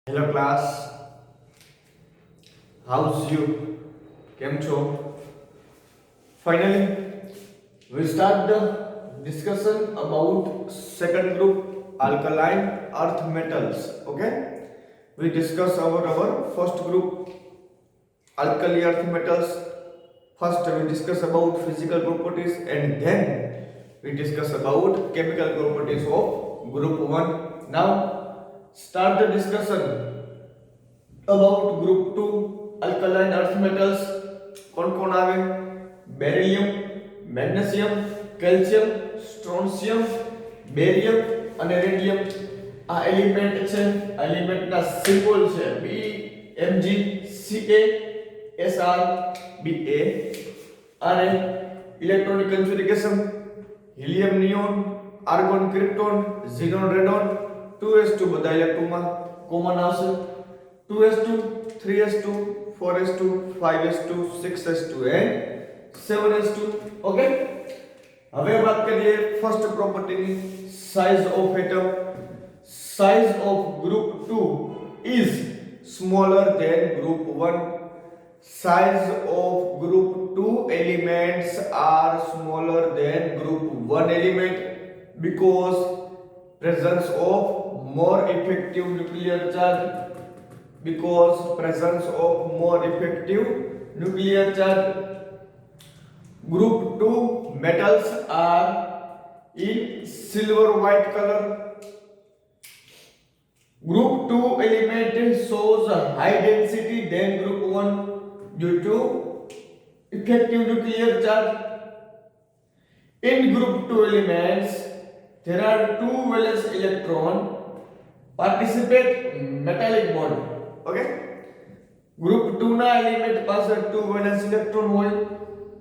Hello class, how's you? કેમ છો? Finally, we start the discussion about second group alkaline earth metals. Okay, we discuss our first group alkali earth metals. First, we discuss about physical properties and then we discuss about chemical properties of group 1. Now, start the discussion about group 2 alkaline earth metals. कौन आवे? Beryllium, magnesium, calcium, strontium, barium અને radium. આ element છે. એલિમેન્ટના symbol છે Bmg, Ca, Sr, Ba. અને electronic configuration helium neon, argon krypton, xenon radon. 2s2 બધા ઇલેક્ટ્રોનમાં common આવશે. 2s2, 3s2, 4s2, 5s2, 6s2 and 7s2. Okay, હવે વાત કરીએ ફર્સ્ટ પ્રોપર્ટીની, size of atom. Size of group 2 is smaller than group 1. Size of group 2 elements are smaller than group 1 element because presence of more effective nuclear charge. Because presence of more effective nuclear charge. Group 2 metals are in silver white color. Group 2 element shows a high density than group 1 due to effective nuclear charge. In group 2 elements there are two valence electron participate metallic bond. Okay, group 2 ના element પાસે 2 valence electron હોય.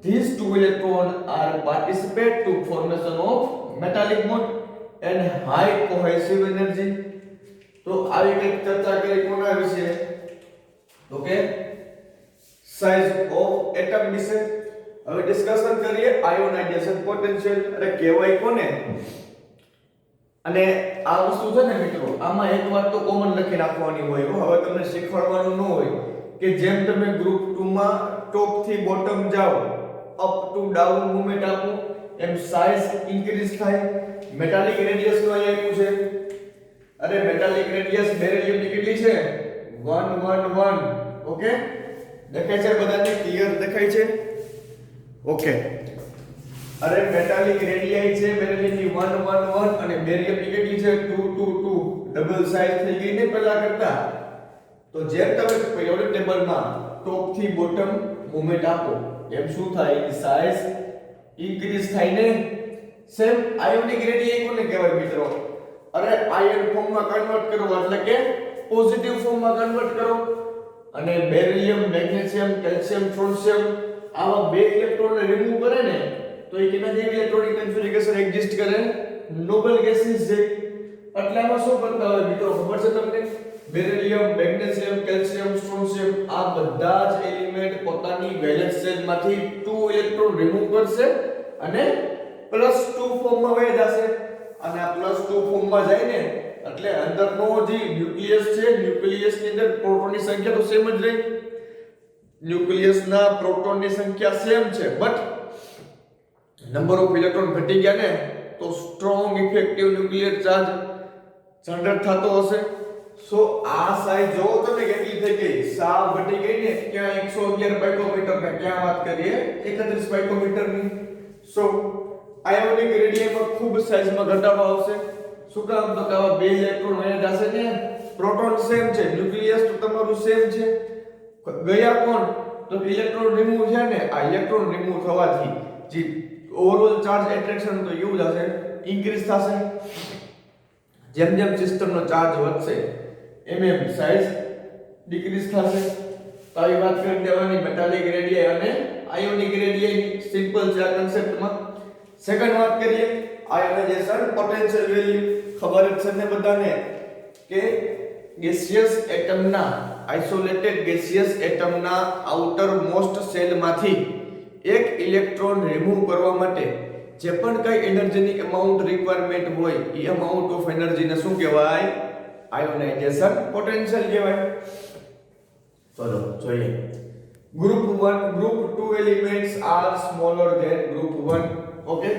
These two electron are participate to formation of metallic bond and high cohesive energy. તો આવી કંઈક ચર્ચા કરી કોના વિશે? ઓકે, સાઇઝ ઓફ એટમ વિશે. હવે ડિસ્કશન કરીએ આયોનાઇઝેશન પોટેન્શિયલ. અરે કહેવાય કોને? અને આ વસ્તુ છે ને મિત્રો, આમાં એક વાત તો કોમન લખી નાખવાની હોય. હવે તમને શીખવાડવાનું ન હોય કે જેમ તમે ગ્રુપ 2 માં ટોપ થી બોટમ જાઓ, અપ ટુ ડાઉન મૂવમેન્ટ આપો, એમ સાઇઝ ઇન્ક્રીઝ થાય. મેટાલિક રેડિયસ નો અહીં આપ્યું છે. અરે મેટાલિક રેડિયસ બેરિલિયમ ની કેટલી છે? 111. ઓકે, દેખાય છે બધાને? ક્લિયર દેખાય છે? ઓકે, અરે મેટાલિક રેડિયાઈ છે બેરિલિયમ ની 111 અને બેરિયમ ની કેટલી છે? 222. ડબલ સાઇઝ થઈ ગઈ ને પહેલા કરતા. તો જેમ તમે પીરિયોડિક ટેબલમાં ટોપ થી બોટમ મૂવમેન્ટ આપો એમ શું થાય? સાઇઝ ઇન્ક્રીઝ થાય ને. સેમ આયોનિક રેડિયાઈ કોને કહેવાય મિત્રો? અરે આયન ફોર્મમાં કન્વર્ટ કરો એટલે કે પોઝિટિવ ફોર્મમાં કન્વર્ટ કરો. અને બેરિલિયમ, મેગ્નેશિયમ, કેલ્શિયમ, સ્ટ્રોન્શિયમ આવા બે ઇલેક્ટ્રોનને રિમૂવ કરે ને તો એ કેના જેવી ઇલેક્ટ્રોનિક કન્ફિગરેશન એક્ઝિસ્ટ કરે? નોબલ ગેસીસ જેવી. એટલે આમાં શું કરતા હોય મિત્રો ખબર છે તમને? બેરિલિયમ, મેગ્નેશિયમ, કેલ્શિયમ, સ્ટ્રોન્શિયમ આ બધા જ એલિમેન્ટ પોતાની વેલેન્સ શેલમાંથી 2 ઇલેક્ટ્રોન રિમૂવ કરશે અને +2 ફોર્મમાં વહી જશે. અને આ +2 ફોર્મમાં જાય ને એટલે અંદરનો જે ન્યુક્લિયસ છે, ન્યુક્લિયસની અંદર પ્રોટોનની સંખ્યા તો સેમ જ રહી. ન્યુક્લિયસના પ્રોટોનની સંખ્યા સેમ છે, બટ નંબર ઓફ ઇલેક્ટ્રોન ઘટી ગયા ને તો strong effective nuclear charge generate થતો હશે. સો આ સાઈઝ જો તમે કેટલી થઈ ગઈ, સાવ ઘટી ગઈ ને. ક્યાં 111 પાઇકોમીટર ને ક્યાં વાત કરીએ 31 પાઇકોમીટર ની. સો આયોનિક રેડિયમમાં ખૂબ સાઈઝમાં ઘટાડો આવશે. શું કામ? તો કે આવા બે ઇલેક્ટ્રોન અહીંયા જશે ને, પ્રોટોન સેમ છે, ન્યુક્લિયસ તો તમારું સેમ છે. ગયા કોણ? તો ઇલેક્ટ્રોન રિમૂવ છે ને, આ ઇલેક્ટ્રોન રિમૂવ થવાથી જે ઓવરઓલ ચાર્જ એટ્રેક્શન તો એવું જ હશે, ઇન્ક્રીઝ થશે. જેમ જેમ સિસ્ટમનો ચાર્જ વધશે એમ એમ સાઇઝ ડિક્રીઝ થશે. તો આવી વાત કરી દેવાની મેટાલિક રેડિયાઈ અને આયોનિક રેડિયાઈ. સિમ્પલ છે આ કન્સેપ્ટમાં. સેકન્ડ વાત કરીએ આયોનાઇઝેશન પોટેન્શિયલ વેલ્યુ. ખબર જ છે ને બધાને કે ગેસિયસ એટમના, આઇસોલેટેડ ગેસિયસ એટમના આઉટર મોસ્ટ સેલમાંથી એક ઇલેક્ટ્રોન રિમૂવ કરવા માટે જે પણ કઈ એનર્જીની અમાઉન્ટ રિક્વાયરમેન્ટ હોય એ અમાઉન્ટ ઓફ એનર્જીને શું કહેવાય? આયોનાઇઝેશન પોટેન્શિયલ કહેવાય. ચલો જોઈએ. Group 1 group 2 elements are smaller than group 1. Okay,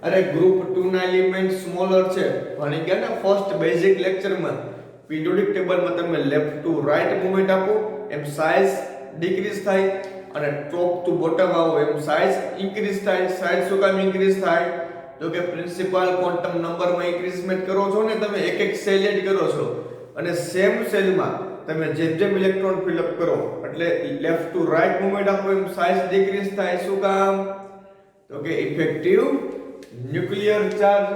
અરે ગ્રુપ 2 ના એલિમેન્ટ સ્મોલર છે ભણી ગયા ને ફર્સ્ટ બેઝિક લેક્ચરમાં. પીરિયોડિક ટેબલમાં તમે લેફ્ટ ટુ રાઈટ મૂવમેન્ટ આપો એમ સાઇઝ ડિક્રીઝ થાય, અને ટોપ ટુ બોટમ આવો એમ સાઇઝ ઇન્ક્રીઝ થાય. સાઇઝ શું કામ ઇન્ક્રીઝ થાય? તો કે પ્રિન્સિપલ ક્વોન્ટમ નંબરમાં ઇન્ક્રીઝમેન્ટ કરો છો ને તમે, એક એક સેલ એડ કરો છો, અને સેમ સેલમાં તમે જેમ ઇલેક્ટ્રોન ફિલ અપ કરો એટલે લેફ્ટ ટુ રાઈટ મૂવમેન્ટ આપો એમ સાઇઝ ડિક્રીઝ થાય. શું કામ? તો કે ઇફેક્ટિવ ન્યુક્લિયર ચાર્જ.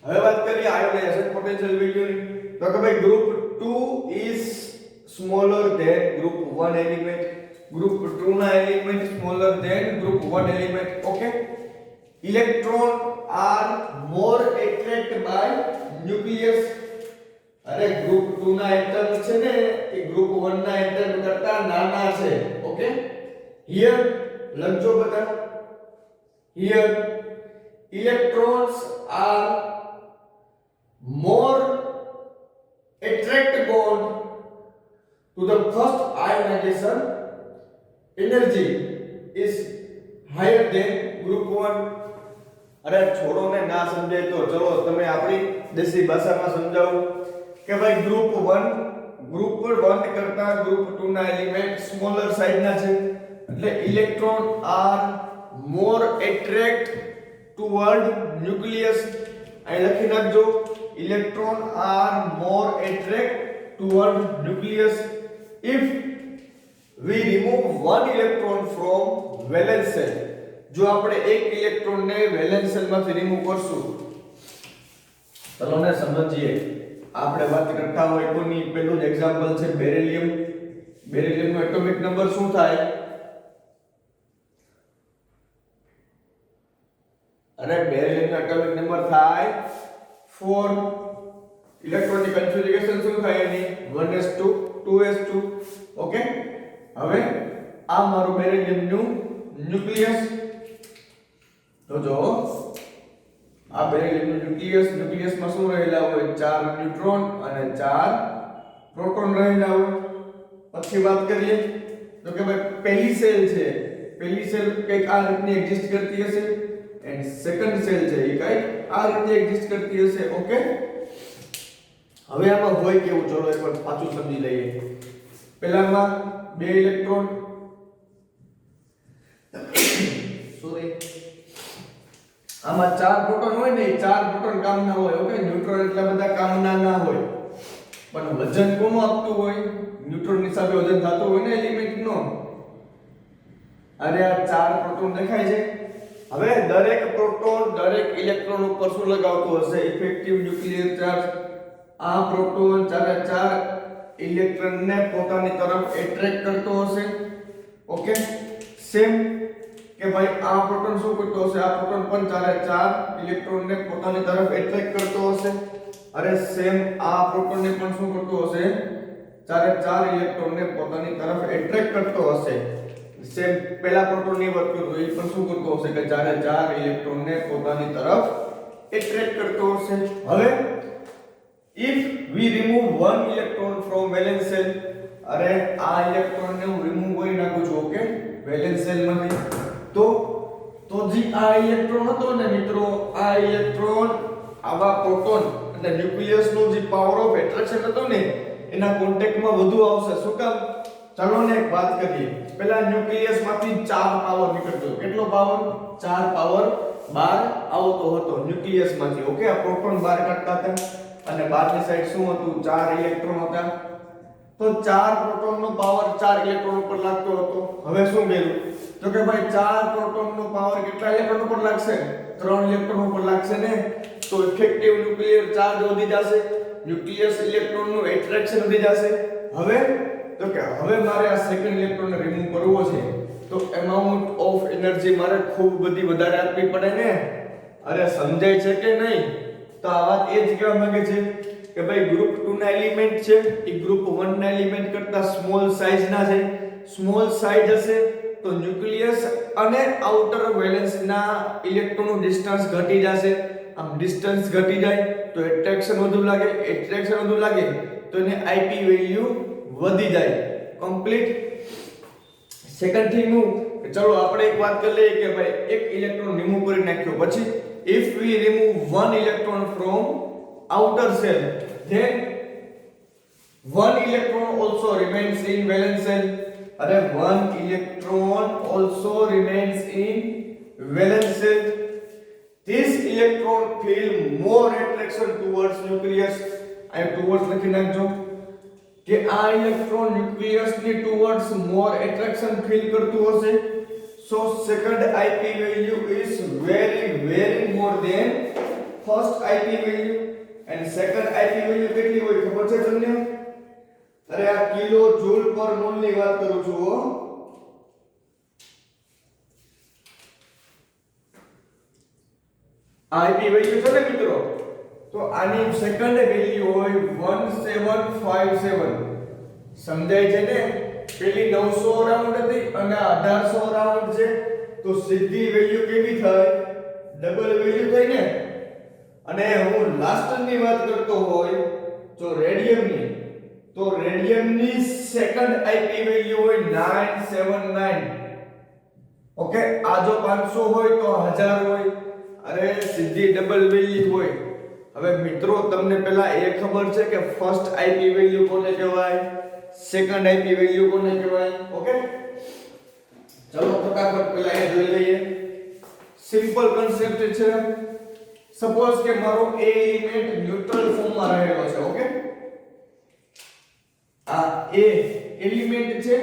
હવે વાત કરીએ આયોનાઇઝેશન પોટેન્શિયલ વેલ્યુની. તો કે ભાઈ group 2 is smaller than group 1 element. Group 2 ના element smaller than group 1 element. Okay, electron are more attract by nucleus. અરે ગ્રુપ 2 ના એટમ છે ને એ ગ્રુપ 1 ના એટમ કરતા નાના છે. ઓકે, હિયર લખજો બધા. Here electrons are more attract bond to the first ionization energy is higher than group 1. અરે છોડો ને, ના સમજાય તો ચલો તમે આપણી દેશી ભાષામાં સમજાવો કે ભાઈ ગ્રુપ 1 કરતા ગ્રુપ 2 ના એલિમેન્ટ સ્મોલર સાઈઝના છે, એટલે electron are more attract toward nucleus. અહીં લખી નાખજો, electron are more attract toward nucleus if we remove one electron from valence shell. જો આપણે એક ઇલેક્ટ્રોન ને વેલેન્સ શેલ માંથી રિમૂવ કરશું, ચલો ને સમજીએ. આપણે વાત કરતા હોય કોની, પહેલું જ એક્ઝામ્પલ છે બેરિલિયમ. બેરિલિયમ નો એટોમિક નંબર શું થાય? અને બેરિલિયમ નો એટોમિક નંબર થાય 4. ઇલેક્ટ્રોનિક કન્ફિગ્યુરેશન શું થાય એની? 1s2 2s2. ઓકે, હવે આ મારું બેરિલિયમ નું ન્યુક્લિયસ. તો જો આ બેરિલિયમ નું ન્યુક્લિયસ માં શું રહેલા હોય? 4 ન્યુટ્રોન અને 4 પ્રોટોન રહેલા હોય. પછી વાત કરીએ તો કે ભાઈ પહેલી સેલ છે, પહેલી સેલ કઈક આ રીતની એક્ઝિસ્ટ કરતી હશે, એન્ડ સેકન્ડ સેલ છે એ કઈ આ રીતે એક્ઝિસ્ટ કરતી હશે. ઓકે, હવે આમાં હોય કેવું, ચલો એકવાર પાછું સમજી લઈએ. પહેલામાં 2 ઇલેક્ટ્રોન, સોરી, આમાં 4 પ્રોટોન હોય ને, 4 પ્રોટોન કામના હોય. ઓકે, ન્યુટ્રોન એટલા બધા કામના ના હોય, પણ વજન કોનું આપતું હોય? ન્યુટ્રોન હિસાબે વજન થતું હોય ને એલિમેન્ટ નો. અરે આ 4 પ્રોટોન દેખાય છે. હવે દરેક પ્રોટોન દરેક ઇલેક્ટ્રોન ઉપર શું લગાવતો હશે? Effective nuclear charge. આ પ્રોટોન 4 ઇલેક્ટ્રોન ને પોતાની તરફ એટ્રેક્ટ કરતો હશે. ઓકે, સેમ કે ભાઈ આ પ્રોટોન શું કરતો હશે? આ પ્રોટોન પણ 4 ઇલેક્ટ્રોન ને પોતાની તરફ એટ્રેક્ટ કરતો હશે. અરે સેમ આ પ્રોટોન ને પણ શું કરતો હશે? 4 ઇલેક્ટ્રોન ને પોતાની તરફ એટ્રેક્ટ કરતો હશે. સેમ પહેલા પ્રોટોન ની વાત કરું તો એ પણ શું કરતો હશે કે 4 ઇલેક્ટ્રોન ને પોતાની તરફ એટ્રેક્ટ કરતો હશે. હવે if we remove one electron from valence shell, અરે આ ઇલેક્ટ્રોન ને હું રિમૂવ કરી નાખું છું. ઓકે, વેલેન્સ શેલ માંથી. તો જે આ ઇલેક્ટ્રોન હતો ને મિત્રો, આ ઇલેક્ટ્રોન આવા પ્રોટોન અને ન્યુક્લિયસ નો જે પાવર ઓફ એટ્રેક્શન હતો ને એના કોન્ટેક્ટમાં વધુ આવશે. શું કામ? ચાલો ને એક વાત કરીએ. પહેલા ન્યુક્લિયસ માંથી 4 પાવર નીકળતો. કેટલો પાવર? 4 પાવર બહાર આવતો હતો ન્યુક્લિયસ માંથી. ઓકે, આ પ્રોટોન બહાર કાઢતા હતા અને બહારની સાઈડ શું હતું? 4 ઇલેક્ટ્રોન હતા. તો 4 પ્રોટોન નો પાવર 4 ઇલેક્ટ્રોન ઉપર લાગતો હતો. હવે શું કર્યું? તો કે ભાઈ 4 પ્રોટોન નો પાવર કેટલા ઇલેક્ટ્રોન ઉપર લાગશે? 3 ઇલેક્ટ્રોન ઉપર લાગશે ને. તો ઇફેક્ટિવ ન્યુક્લિયર ચાર્જ વધી જશે, ન્યુક્લિયસ ઇલેક્ટ્રોન નું એટ્રેક્શન વધી જશે. હવે તો કે હવે મારે આ સેકન્ડ ઇલેક્ટ્રોન રિમૂવ કરવો છે, તો એમાઉન્ટ ઓફ એનર્જી મારે ખૂબ બધી વધારે આપવી પડે ને. અરે સમજાય છે કે નહીં? તો આ વાત એ જ કહેવા માંગે છે કે ભાઈ ગ્રુપ 2 ના એલિમેન્ટ છે એ ગ્રુપ 1 ના એલિમેન્ટ કરતા સ્મોલ સાઇઝ ના છે. સ્મોલ સાઇઝ હશે તો ન્યુક્લિયસ અને આઉટર વેલેન્સ ના ઇલેક્ટ્રોનનું ડિસ્ટન્સ ઘટી જશે. આમ ડિસ્ટન્સ ઘટી જાય તો એટ્રેક્શન વધુ લાગે, એટ્રેક્શન વધુ લાગે તો એને આઈપી વેલ્યુ વધી જાય. કમ્પ્લીટ. સેકન્ડ થિંગ હું ચલો આપણે એક વાત કરી લઈએ કે ભાઈ એક ઇલેક્ટ્રોન રિમૂવ કરી નાખ્યો પછી if we remove one electron from outer shell then one electron also remains in valence shell. Are one electron also remains in valence shell. This electron feel more attraction towards nucleus. I towards લખી નાખજો કે આ electron nucleus ની towards more attraction feel કરતું હશે. So second IP value is very more than first IP value. And second IP value કેટલી હોય ખબર છે તમને? અરે આ કિલો જૂલ પર મોલ ની વાત કરું છું હો. આઈપી વેલ્યુ છે ને મિત્રો, તો આની સેકન્ડ વેલ્યુ હોય 1757. સમજાય છે ને? પેલી 900 રાઉન્ડ હતી અને 1800 રાઉન્ડ છે તો સીધી વેલ્યુ કેવી થાય? ડબલ વેલ્યુ થાય ને. અને હું લાસ્ટ ની વાત કરતો હોય તો રેડિયમની, તો રેડિયમની સેકન્ડ આઈપી વેલ્યુ હોય 979. ઓકે, આ જો 500 હોય તો 1000 હોય. અરે સીધી ડબલ વેલ્યુ હોય. હવે મિત્રો તમને પહેલા એ ખબર છે કે ફર્સ્ટ આઈપી વેલ્યુ કોને કહેવાય, સેકન્ડ આઈપી વેલ્યુ કોને કહેવાય? ઓકે, ચલો ફટાફટ પહેલા એ જોઈ લઈએ. સિમ્પલ કન્સેપ્ટ છે. સપોઝ કે મારો એ એલિમેન્ટ ન્યુટ્રલ ફોર્મમાં રહેલો છે. ઓકે, આ એ એલિમેન્ટ છે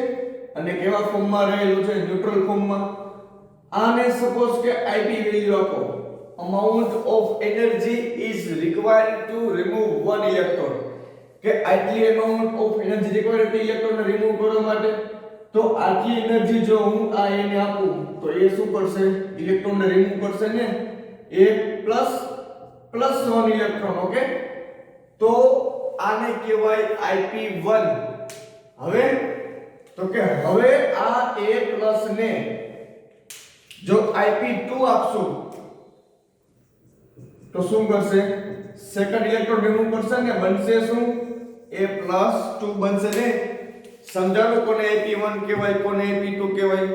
અને કેવા ફોર્મમાં રહેલો છે? ન્યુટ્રલ ફોર્મમાં. આને સપોઝ કે આઈપી વેલ્યુ આપો, amount of energy is required to remove one electron, કે આટલી amount of energy required છે ઇલેક્ટ્રોનને રિમૂવ કરવા માટે. તો આટલી એનર્જી જો હું આ એને આપું તો એ શું કરશે? ઇલેક્ટ્રોનને રિમૂવ કરશે ને. એ પ્લસ 1 ઇલેક્ટ્રોન. ઓકે, તો આને કહેવાય IP1. હવે તો કે હવે આ A+ ને જો IP2 આપશું તો શું કરશે? સેકન્ડ ઇલેક્ટ્રોન રિમૂવ કરશે ને, બનશે શું? A+2 બનશે ને. સમજાણું કોને AP1 કહેવાય, કોને AP2 કહેવાય?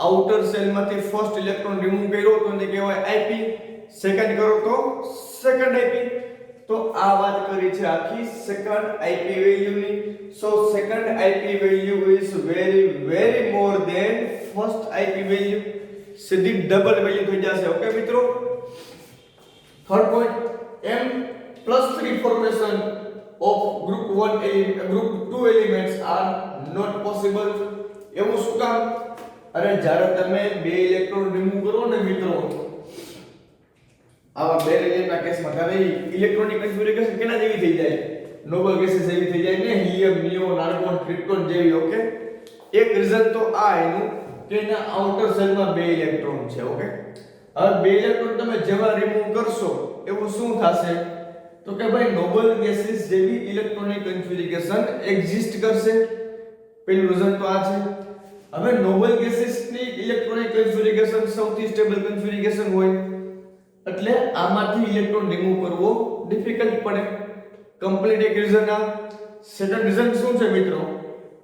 આઉટર સેલ માંથી ફર્સ્ટ ઇલેક્ટ્રોન રિમૂવ કર્યો તો એને કહેવાય IP, સેકન્ડ કરો તો સેકન્ડ IP. તો આ વાત કરી છે આખી સેકન્ડ આઈપી વેલ્યુની. So second IP value is very more than first IP value. સીધી ડબલ વેલ્યુ થઈ જશે. ઓકે મિત્રો. Third point, M+3 formation of group 2 elements are not possible. એવું શું કામ? અરે જ્યારે તમે બે ઇલેક્ટ્રોન રિમૂવ કરો ને મિત્રો, આવા બે એલિમેન્ટના કેસમાં ત્યારે ઇલેક્ટ્રોનિક કન્ફિગ્યુરેશન કેના જેવી થઈ જાય? નોબલ ગેસીસ જેવી થઈ જાય ને, હિલિયમ, નિયોન, આર્ગોન, ક્રિપ્ટોન જેવી. ઓકે, એક રીઝન તો આ એનું કે એના આઉટર સેલમાં બે ઇલેક્ટ્રોન છે. ઓકે, હવે બે ઇલેક્ટ્રોન તમે જેવા રિમૂવ કરશો એવું શું થશે? તો કે ભાઈ નોબલ ગેસીસ જેવી ઇલેક્ટ્રોનિક કન્ફિગ્યુરેશન એક્ઝિસ્ટ કરશે. પેલું રીઝન તો આ છે. હવે નોબલ ગેસીસની ઇલેક્ટ્રોનિક કન્ફિગ્યુરેશન સૌથી સ્ટેબલ કન્ફિગ્યુરેશન હોય એટલે આમાંથી ઇલેક્ટ્રોન રિમૂવ કરવો ડિફિકલ્ટ પડે. કમ્પ્લીટ એક રીઝન આ. સેકન્ડ રીઝન શું છે મિત્રો?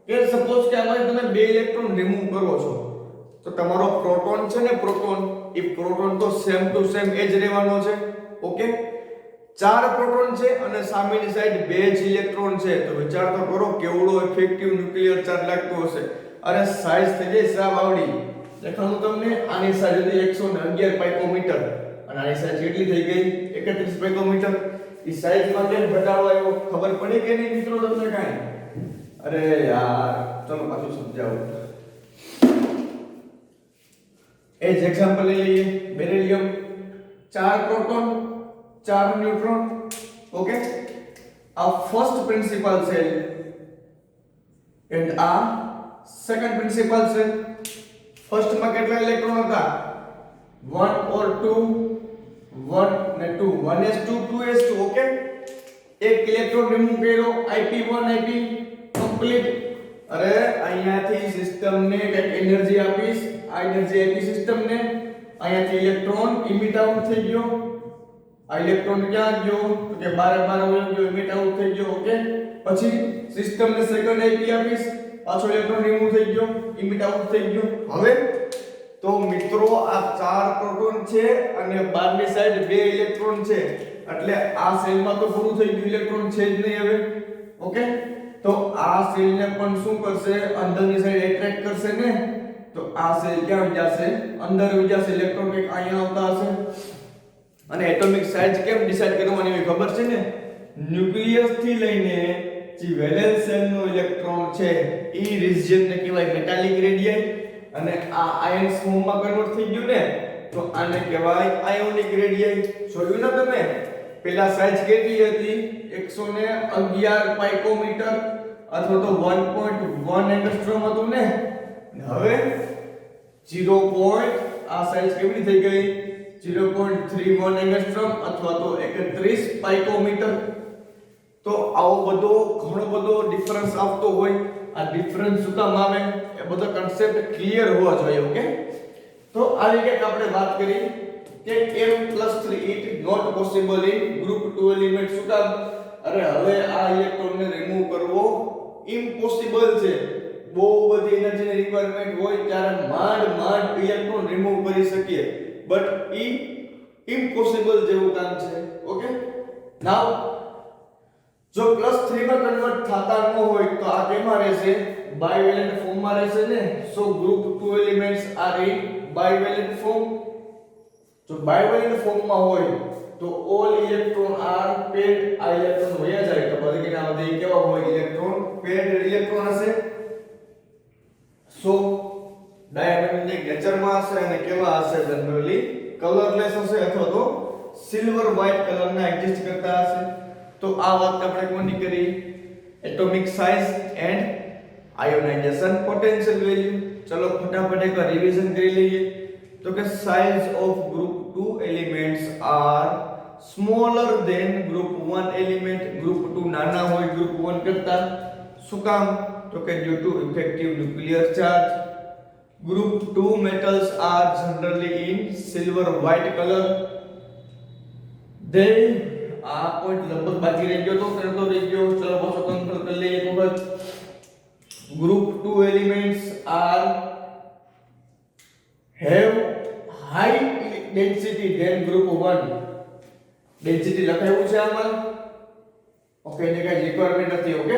કે સપોઝ કે આમાંથી તમે બે ઇલેક્ટ્રોન રિમૂવ કરો છો તો તમારો પ્રોટોન છે ને, પ્રોટોન, એ પ્રોટોન તો સેમ ટુ સેમ એ જ રહેવાનો છે. ઓકે, 4 પ્રોટોન છે અને સામેની સાઈડ 2 જ ઇલેક્ટ્રોન છે. તો વિચાર તો કરો કેવડો ઇફેક્ટિવ ન્યુક્લિયર ચાર્જ લાગતો હશે. અરે સાઈઝ થઈ જાય સાવ આવડી. દેખાડું તમને. આની સાઈઝ હતી 111 પાઇકોમીટર અને આની સાઈઝ કેટલી થઈ ગઈ? 31 પાઇકોમીટર. ઈ સાઈઝમાં કેમ ઘટાડો આવ્યો ખબર પડી કે નહીં મિત્રો તમને કાંઈ? અરે યાર, ચલો પાછું સમજાવું. એ જ એક્ઝામ્પલ લઈ લઈએ. Beryllium, 4 proton 4 neutron. ઓકે, આ ફર્સ્ટ પ્રિન્સિપલ સેલ એન્ડ આ સેકન્ડ પ્રિન્સિપલ સેલ. ફર્સ્ટ માં કેટલા ઇલેક્ટ્રોન હતા? 1 or 2? 1 ને 2, 1s2 2s2. ઓકે, એક ઇલેક્ટ્રોન રિમૂવ કર્યો, IP1 IP કમ્પ્લીટ. અરે અહીંયાથી સિસ્ટમને એક એનર્જી આપીશ, આ એનર્જી આપી સિસ્ટમને. અહીંયાથી ઇલેક્ટ્રોન ઇમિટ આઉટ થઈ ગયો. આ ઇલેક્ટ્રોન ક્યાં ગયો તો કે બારે વયો ગયો, ઇમિટ આઉટ થઈ ગયો. ઓકે, પછી સિસ્ટમ ને સેકન્ડ આઈપી આપીશ, પાછો ઇલેક્ટ્રોન રિમૂવ થઈ ગયો, ઇમિટ આઉટ થઈ ગયો. હવે તો મિત્રો આ 4 પ્રોટોન છે અને બહારની સાઈડ 2 ઇલેક્ટ્રોન છે, એટલે આ સેલમાં તો પૂરું થઈ ગયું, ઇલેક્ટ્રોન છે જ નહીં હવે. ઓકે, તો આ સેલ ને પણ શું કરશે, અંદરની સાઈડ એટ્રેક્ટ કરશે ને, તો આ સેલ ક્યાં જશે, અંદર જશે, ઇલેક્ટ્રોન કંઈક અહીંયા આવતા હશે. અને એટોમિક સાઈઝ કેમ ડિસાઈડ કરવાની હોય ખબર છે ને, ન્યુક્લિયસ થી લઈને જે વેલેન્સ શેલ નો ઇલેક્ટ્રોન છે ઈ રિજિયન ને કહેવાય મેટાલિક રેડિયસ, અને આ આયન્સ ફોર્મમાં કન્વર્ટ થઈ ગયું ને તો આને કહેવાય આયોનિક રેડિયસ. જોયું ને તમે, પેલા સાઈઝ કેટલી હતી, 111 પાઇકોમીટર અથવા તો 1.1 એંગસ્ટ્રોમ હતું ને, હવે 0. આ સાઈઝ કેવી થઈ ગઈ, 0.31 એંગસ્ટ્રોમ અથવા તો 31 પાઇકોમીટર. તો આવો બધો ઘણો બધો ડિફરન્સ આવતો હોય. આ ડિફરન્સ શું કામ આવે એ બધો કન્સેપ્ટ ક્લિયર હોવો જોઈએ. ઓકે, તો આ રીતે આપણે વાત કરી કે m+3 it not possible in group 2 element. શું કામ, અરે હવે આ ઇલેક્ટ્રોનને રિમૂવ કરવો ઇમ્પોસિબલ છે. બહુ બધી એનર્જીની રિક્વાયરમેન્ટ હોય ત્યારે માંડ ઇલેક્ટ્રોન રિમૂવ કરી શકીએ, બટ ઈ ઇમ્પોસિબલ જેવું કામ છે. ઓકે, નાઉ જો +3 માં કન્વર્ટ થતા ન હોય તો આ કેમાં રહેશે, બાયવેલેન્ટ ફોર્મમાં રહેશે ને. So group 2 elements are in bivalent form. જો બાયવેલેન્ટ ફોર્મમાં હોય તો ઓલ ઇલેક્ટ્રોન આર પેડ. આ ઇલેક્ટ્રોન વયા જાય તો પછી કેના વધે કેવા હોય, ઇલેક્ટ્રોન પેડ ઇલેક્ટ્રોન હશે. સો ડાયામેગ્નેટિક નેચરમાં હશે અને કેવા હશે, જનરલી કલરલેસ હશે અથવા તો સિલ્વર વ્હાઇટ કલરના એક્ઝિસ્ટ કરતા હશે. તો આ વાત આપણે કોની કરી, atomic size and ionization potential value. ચલો ફટાફટ એક રિવિઝન કરી લઈએ. તો કે size of group 2 elements are smaller than group 1 element. Group 2 નાના હોય ગ્રુપ 1 કરતા. શું કામ, તો કે due to effective nuclear charge. Group 2 metals are generally in silver white color. They આ પોઈન્ટ લગભગ બાકી રહી ગયો તો કરતો રહી ગયો. ચલો પાછો કંટ્રોલ કરી લઈએ એક વખત. Group 2 elements are have high density than group 1. Density લખાયું છે આમાં. ઓકે, એને કઈ રિક્વાયરમેન્ટ નથી. ઓકે,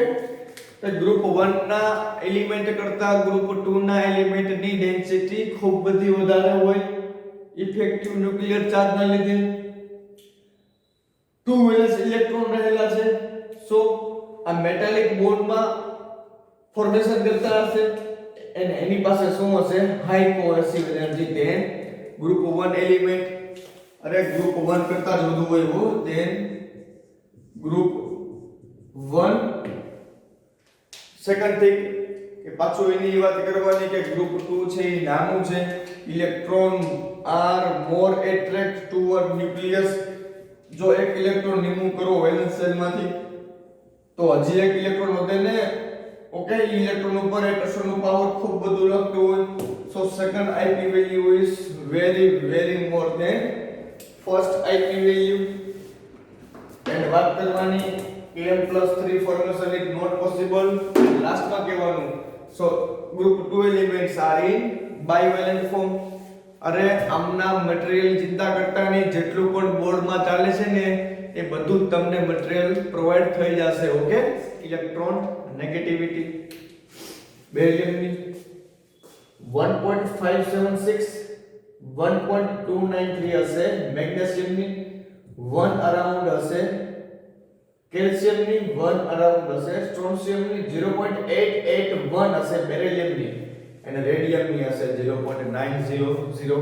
તો ગ્રુપ 1 ના એલિમેન્ટ કરતા ગ્રુપ 2 ના એલિમેન્ટ ની ડેન્સિટી ખૂબ બધી વધારે હોય ઇફેક્ટિવ ન્યુક્લિયર ચાર્જ ના લીધે. 2 વેલેન્સ ઇલેક્ટ્રોન રહેલા છે. સો આ મેટાલિક બોન્ડ માં ફોર્મેશન કરતા હશે અને એની પાસે શું હશે, high cohesive energy than group 1 element. અરે ગ્રુપ 1 કરતા જ વધુ હોય वो ધેન ગ્રુપ 1. સેકન્ડ થિંગ કે પાછું એની વાત કરવાની કે ગ્રુપ 2 છે એ નાનું છે. Electron are more attract toward nucleus. જો એક ઇલેક્ટ્રોન રિમૂવ કરો વેલેન્સ શેલમાંથી તો હજી એક ઇલેક્ટ્રોન વધે ને. ઓકે, ઇલેક્ટ્રોન ઉપર એટ્રેક્શનનો પાવર ખૂબ બધું લાગતું હોય. So second IP value is very more than first IP value. And વાત કરવાની m+3 formation is not possible. લાસ્ટમાં કહેવાનું, so group 2 elements are in bivalent form. અરે આમના મટીરીયલ ચિંતા કરતા નહીં, જેટલું પણ બોર્ડમાં ચાલે છે ને એ બધું જ તમને મટીરીયલ પ્રોવાઈડ થઈ જશે. ઓકે, ઇલેક્ટ્રોન નેગેટિવિટી બેરિયમની 1.576 1.293 હશે, મેગ્નેશિયમની 1 અરાઉન્ડ હશે, કેલ્શિયમની 1 અરાઉન્ડ હશે, સ્ટ્રોન્શિયમની 0.881 હશે, બેરિલિયમની અને રેડિયમની હશે 0.900.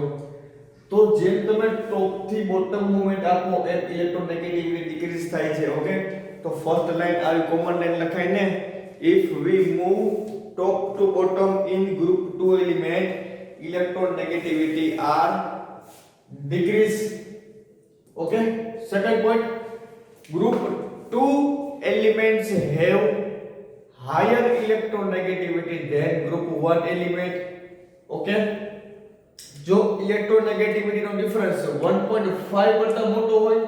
તો જેમ તમે ટોપ થી બોટમ મૂવમેન્ટ આપો એમ ઇલેક્ટ્રોન નેગેટિવિટી ડિક્રીઝ થાય છે. ઓકે, તો ફર્સ્ટ લાઈન આવી કોમન લાઈન લખાઈને, if we move top to bottom in group 2 element electron negativity are decrease. Okay, second point, group 2 elements have higher electron negativity than group 1 element. Okay, જો electron negativity નો difference 1.5 કરતા મોટો હોય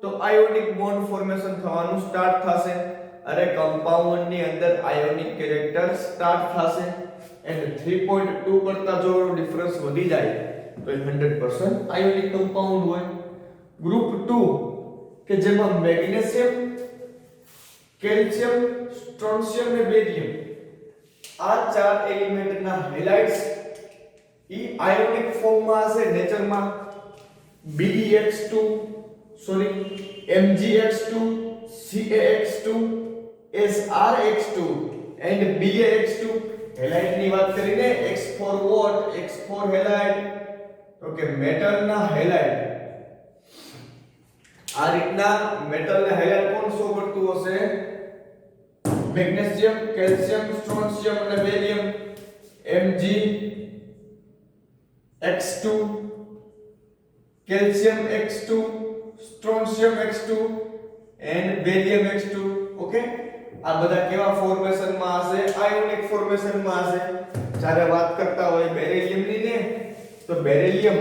તો ionic bond formation થવાનું start થશે. અરે compound ની અંદર આયોનિક કેરેક્ટર સ્ટાર્ટ થશે એન્ડ 3.2 કરતા જો ડિફરન્સ વધી જાય તો એ 100% આયોનિક કમ્પાઉન્ડ હોય. ગ્રુપ 2 કે જેમાં મેગ્નેશિયમ, કેલ્શિયમ, સ્ટ્રોન્શિયમ ને બેરિયમ આ ચાર એલિમેન્ટના હેલાઇડ્સ ઈ આયોનિક ફોર્મમાં હશે નેચરમાં. BeX2 MgX2, CaX2, SrX2 and BaX2 halide ની વાત કરીને X4 વોટ, X4 હેલાઇડ તો કે મેટલ ના હેલાઇડ. આ રીતના મેટલ ના હેલાઇડ કોણ શો કરતું હશે? મેગ્નેશિયમ, કેલ્શિયમ, સ્ટ્રોન્શિયમ અને barium. MgX2, calcium X2, strontium X2 and barium X2. Okay, આ બધા કેવા ફોર્મેશન માં હશે? આયોનિક ફોર્મેશન માં હશે. જ્યારે વાત કરતા હોય બેરિલિયમ ની ને તો બેરિલિયમ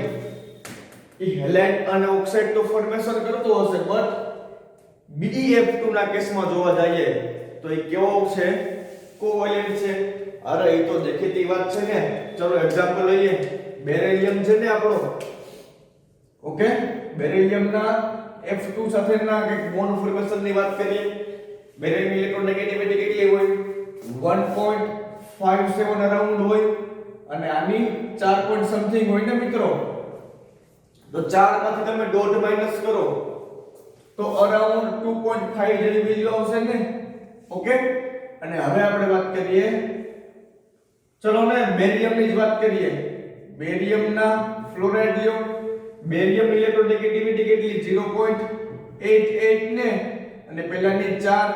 ઈ હેલાઇડ અને ઓક્સાઇડ તો ફોર્મેશન કરતો હશે, બટ BeF2 ના કેસમાં જોવા જઈએ તો એ કેવો છે? કોવેલેન્ટ છે. અરે એ તો દેખીતી વાત છે ને. ચલો એક્ઝામ્પલ લઈએ. બેરિલિયમ છે ને આપણો, ઓકે, બેરિલિયમ ના F2 સાથેના એક બોન્ડ ફોર્મેશન ની વાત કરીએ. બેરિલિયમ ઇલેક્ટ્રોનેગેટિવિટી કેટલી હોય? 1.57 અરાઉન્ડ હોય અને આની 4 પોઈન્ટ સમથિંગ હોય ને મિત્રો. તો 4 માંથી તમે ડોટ માઈનસ કરો તો અરાઉન્ડ 2.5 જેવી વેલ્યુ આવશે ને. ઓકે, અને હવે આપણે વાત કરીએ, ચલો ને બેરિયમ ની જ વાત કરીએ. બેરિયમ ના ફ્લોરાઇડ લ્યો. બેરિયમ ઇલેક્ટ્રોનેગેટિવિટી કેટલી? 0.88 ને અને પહેલાની 4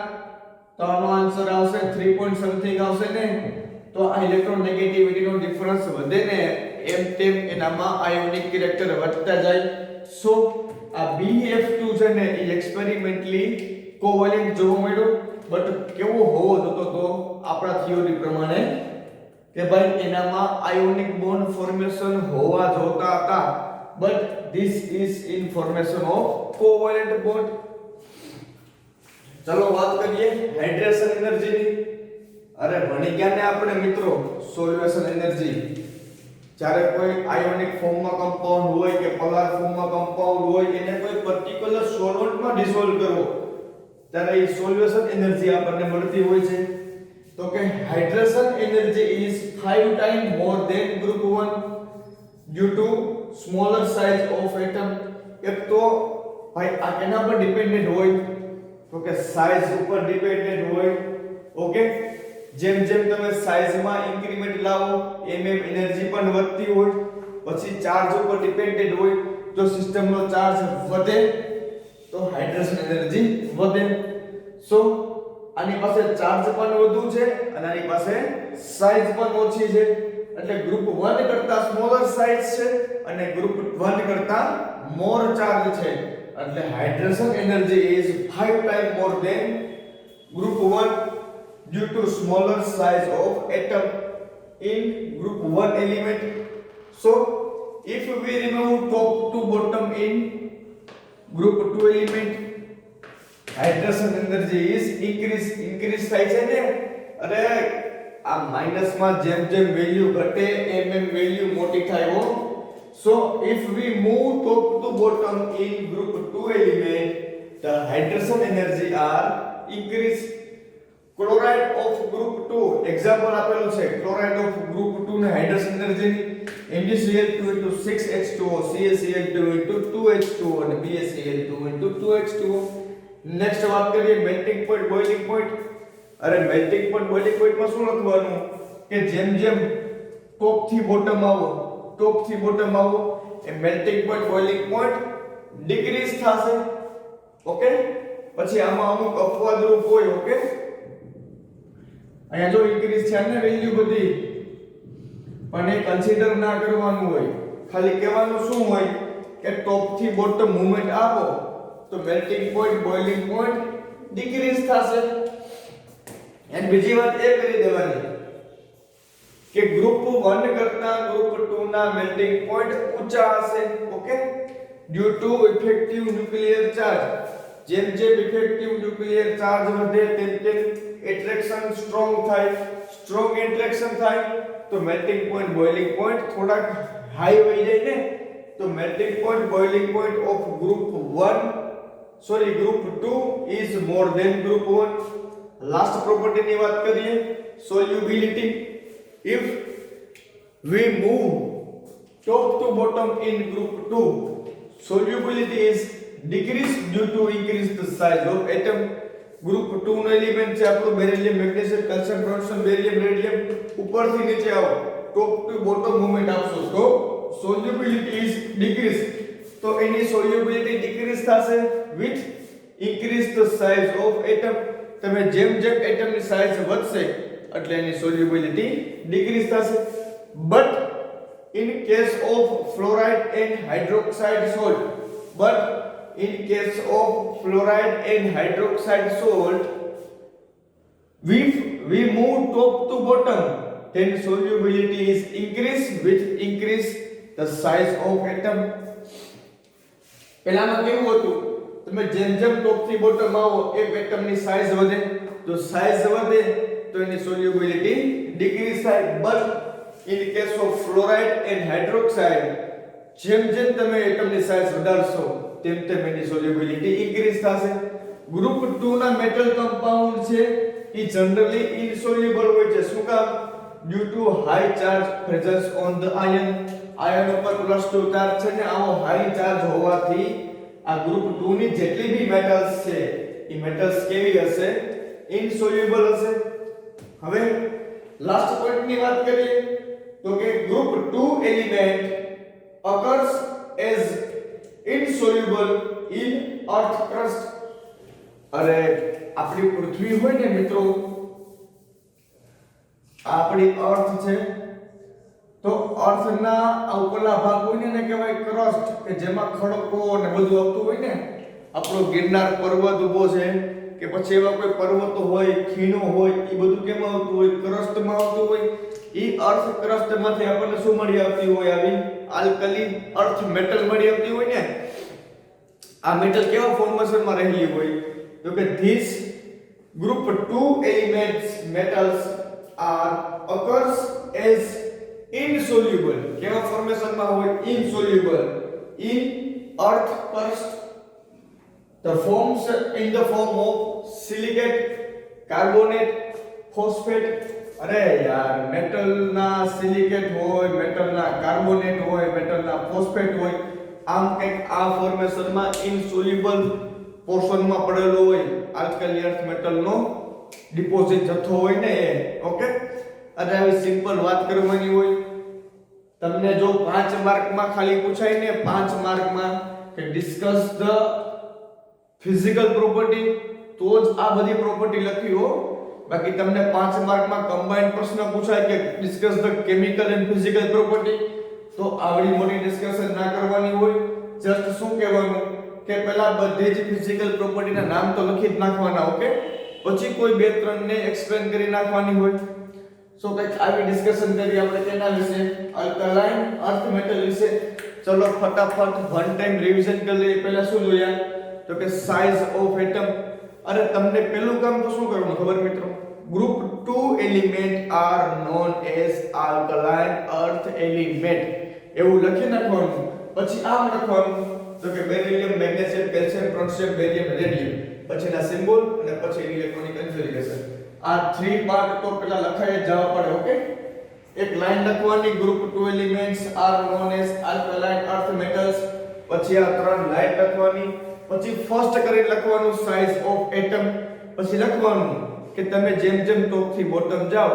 તો આનો આન્સર આવશે 3 પોઈન્ટ સમથિંગ આવશે ને. તો આ ઇલેક્ટ્રોનેગેટિવિટી નો ડિફરન્સ વધે ને એમ તેમ એનામાં આયોનિક કેરેક્ટર વધતા જાય. સો આ BeF2 છે ને એ એક્સપેરિમેન્ટલી કોવેલેન્ટ જોવા મળ્યો, બટ કેવો હોવો જોતો તો આપણા થિયરી પ્રમાણે કે ભાઈ એનામાં આયોનિક બોન્ડ ફોર્મેશન હોવા જોતા હતા, but this is information of covalent bond. ચલો વાત કરીએ હાઇડ્રેશન એનર્જી ની. અરે ભણી ગયા ને આપણે મિત્રો સોલ્યુશન એનર્જી. જ્યારે કોઈ આયોનિક ફોર્મમાં કમ્પાઉન્ડ હોય કે પોલાર ફોર્મમાં કમ્પાઉન્ડ હોય એને કોઈ પર્ટિક્યુલર સોલ્વન્ટમાં ડિસોલ્વ કરવો ત્યારે એ સોલ્યુશન એનર્જી આપણને મળતી હોય છે. તો કે hydration energy is 5 times more than group 1 due to smaller size of atom. એક તો ભાઈ આ કેના પર ડિપેન્ડન્ટ હોય? તો કે સાઇઝ ઉપર ડિપેન્ડન્ટ હોય. ઓકે, જેમ જેમ તમે સાઇઝમાં ઇન્ક્રીમેન્ટ લાવો એમ એમ એનર્જી પણ વધતી હોય. પછી ચાર્જ ઉપર ડિપેન્ડન્ટ હોય. જો સિસ્ટમનો ચાર્જ વધે તો હાઇડ્રેશન એનર્જી વધે. સો આની પાસે ચાર્જ પણ વધુ છે અને આની પાસે સાઇઝ પણ ઓછી છે. એટલે ગ્રુપ 1 કરતા સ્મોલર સાઇઝ છે અને ગ્રુપ 1 કરતા મોર ચાર્જ છે. એટલે hydration energy is 5 times more than group 1 due to smaller size of atom in group 1 element. So if we remove top to bottom in group 2 element, hydration energy is increase થાય છે ને. અરે આ minus માં જેમ જેમ value ઘટે એમ એમ value મોટી થાય હો. So if we move top to bottom in group 2 element, the hydrogen energy are increase. Chloride of group 2 example આપેલું છે. chloride of group 2 ને hydrogen energy MgCl2 into 6H2O, CaCl2 into 2H2O અને BaCl2 into 2H2O. Next વાત કરીએ melting point, boiling point. અરે melting point, boiling પોઈન્ટમાં શું લખવાનું કે જેમ જેમ ટોપ થી બોટમ આવો એ melting point, boiling point decrease થશે. ઓકે, પછી આમાં અમુક અપવાદરૂપ હોય. ઓકે, અહીંયા જો ઇન્ક્રીઝ છે ને વેલ્યુ બધી, પણ એ કન્સિડર ના કરવાનું હોય. ખાલી કહેવાનું શું હોય કે ટોપ થી બોટમ મૂવમેન્ટ આપો તો melting point, boiling point decrease થશે. એન્ડ બીજી વાત એ કરી દેવાની કે ગ્રુપ 1 કરતા ગ્રુપ 2 ના મેલ્ટિંગ પોઈન્ટ ઊંચા હશે. Okay, due to effective nuclear charge. જેમ જેમ ઇફેક્ટિવ ન્યુક્લિયર ચાર્જ વધે તેમ એટ્રેક્શન સ્ટ્રોંગ થાય. સ્ટ્રોંગ એટ્રેક્શન થાય તો મેલ્ટિંગ પોઈન્ટ બોઇલિંગ પોઈન્ટ થોડાક હાઈ વહી જાય ને. તો melting point boiling point of group 2 is more than group 1. Last property ની વાત કરીએ, solubility. If we move top to bottom in group 2, solubility is decreased due to increased size of atom. Group 2 નો element છે આપણો beryllium, magnesium, calcium, bronze, barium, radium. ઉપરથી નીચે આવો, ટોપ two bottom movement આપશો તો solubility is decreased. તો એની solubility decrease થશે with increased size of atom. તમે જેમ જેમ એટમની સાઈઝ વધશે એટલે એની solubility decrease થશે. But in case of fluoride and hydroxide salt, if we move top to bottom, then solubility is increased with increase the size of atom. પહેલામાં કેવું હતું, તમે જેમ જેમ ટોપ થી બોટમ આવો એક એટમની સાઈઝ વધે, જો સાઈઝ વધે તો એની solubility decrease થાય. But in case of fluoride and hydroxide, જેમ જેમ તમે એટમની સાઈઝ વધારશો તેમ તેમ એની solubility increase થશે. ગ્રુપ 2 ના મેટલ કમ્પાઉન્ડ છે એ જનરલી insoluble હોય છે. શું કામ? due to high charge presence on the ion. Ion ઉપર +2 ચાર્જ છે ને, આવો હાઈ ચાર્જ હોવાથી આ ગ્રુપ 2 ની જેટલી બી મેટલ્સ છે એ મેટલ્સ કેવી હશે? insoluble હશે. હવે લાસ્ટ પોઈન્ટ ની વાત કરીએ તો કે group 2 element occurs as insoluble in earth crust. અરે આપણી પૃથ્વી હોય ને મિત્રો, આપણી અર્થ છે, તો અર્થના ઉપરલા ભાગ હોય ને કહેવાય ક્રસ્ટ, કે જેમાં ખડકો ને બધું આવતું હોય ને. આપણો ગિરનાર પર્વત ઊભો છે કે પછી એવા કોઈ પર્વતો હોય, ખીણો હોય, એ બધું કેમાં આવતું હોય? ક્રસ્ટમાં આવતું હોય. એ અર્થ ક્રસ્ટમાંથી આપણને શું મળી આવતી હોય? આવી આલ્કલી અર્થ મેટલ મળી આવતી હોય ને. આ મેટલ કેવા ફોર્મેશનમાં રહેલી હોય? તો કે this group 2 elements metals are occurs as insoluble. કેવા ફોર્મેશનમાં હોય? insoluble in earth crust. The forms in the form of silicate, carbonate, phosphate. અરે યાર, મેટલના સિલિકેટ હોય, મેટલના કાર્બોનેટ હોય, મેટલના ફોસ્ફેટ હોય, આમ કંઈક આ ફોર્મેશનમાં insoluble પોર્શનમાં પડેલો હોય. આલ્કલી અર્થ મેટલનો ડિપોઝિટ જથ્થો હોય ને એ. ઓકે, અને આવી સિમ્પલ વાત કરવાની હોય. તમને જો 5 માર્કમાં ખાલી પૂછાય ને, 5 માર્કમાં કે ડિસ્કસ ધ ફિઝિકલ પ્રોપર્ટી, તો જ આ બધી પ્રોપર્ટી લખી હો. બાકી તમને 5 માર્કમાં કમ્બાઇન્ડ પ્રશ્ન પૂછાય કે discuss the chemical and physical property, તો આવડી મોટી ડિસ્કશન ના કરવાની હોય. જસ્ટ શું કહેવાનું કે પહેલા બધી જ ફિઝિકલ પ્રોપર્ટીના નામ તો લખી જ નાખવાના. ઓકે, પછી કોઈ 2-3 ને એક્સપ્લેન કરી નાખવાની હોય. સો કંઈક આવી ડિસ્કશન કરી આપણે તેના વિશે, આલ્કલાઇન અર્થ મેટલ વિશે. ચલો ફટાફટ વન ટાઈમ રિવિઝન કરી લઈએ. પહેલા શું જોયા? તો કે સાઇઝ ઓફ એટમ. અરે તમને પહેલું કામ તો શું કરવાનું ખબર મિત્રો? Group 2 element are known as alkaline earth element એવું લખી નાખવાનું. પછી આમ લખવાનું તો કે beryllium, magnesium, calcium, bronze, barium, radium, પછીના સિમ્બોલ અને પછી ઇલેક્ટ્રોનિક કન્ફિગરેશન. આ 3 પાર્ટ તો પેલા લખાઈ જ જવા પડે. ઓકે, એક લાઈન લખવાની, group 2 elements are known as alkaline earth metals. પછી આ 3 લાઈન લખવાની. પછી ફર્સ્ટ કરીને લખવાનું સાઇઝ ઓફ એટમ. પછી લખવાનું કે તમે જેમ જેમ ટોપ થી બોટમ જાઓ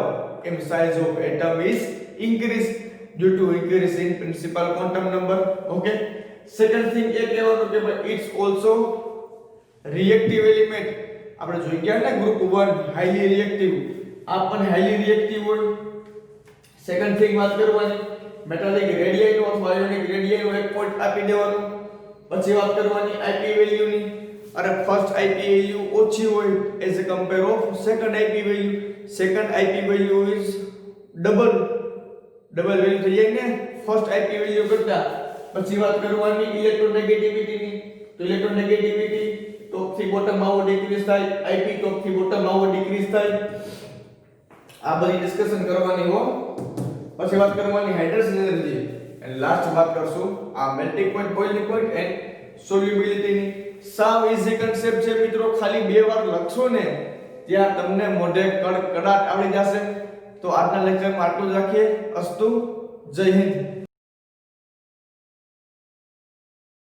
એમ size of atom is increase due to increase in principal quantum number. Okay, second thing એ કહેવાનું કે ભાઈ ઇટ્સ ઓલસો રિએક્ટિવ એલિમેન્ટ. આપણે જોઈ ગયા ને ગ્રુપ 1 હાઈલી રિએક્ટિવ, આ પણ હાઈલી રિએક્ટિવ હોય. સેકન્ડ થિંગ વાત કરવાની, મેટાલિક રેડિયસ નો અથવા આયોનિક રેડિયસ નો એક પોઈન્ટ આપી દેવાનું. પછી વાત કરવાની આઈપી વેલ્યુની. અરે ફર્સ્ટ આઈપી વેલ્યુ ઓછી હોય as a compare of second IP value. Second IP value is double value થઈ જાય ને ફર્સ્ટ આઈપી વેલ્યુ કરતા. પછી વાત કરવાની ઇલેક્ટ્રોનેગેટિવિટીની. તો ઇલેક્ટ્રોનેગેટિવિટી ટોપ થી બોટમ આવો ડિક્રીઝ થાય, આઈપી ટોપ થી બોટમ આવો ડિક્રીઝ થાય. આ બધી ડિસ્કશન કરવાની હો. પછી વાત કરવાની હાઇડ્રોજન એનર્જી અને લાસ્ટ વાત કરશું આ melting point, boiling point and solubility ની. સાવ ઈઝી કન્સેપ્ટ છે મિત્રો, ખાલી બે વાર લખશો ને ત્યાં તમને મોઢે કડકડાટ આવડી જશે. તો આજના લેક્ચરમાં આટલું જ રાખીએ. અસ્તુ, જય હિન્દ.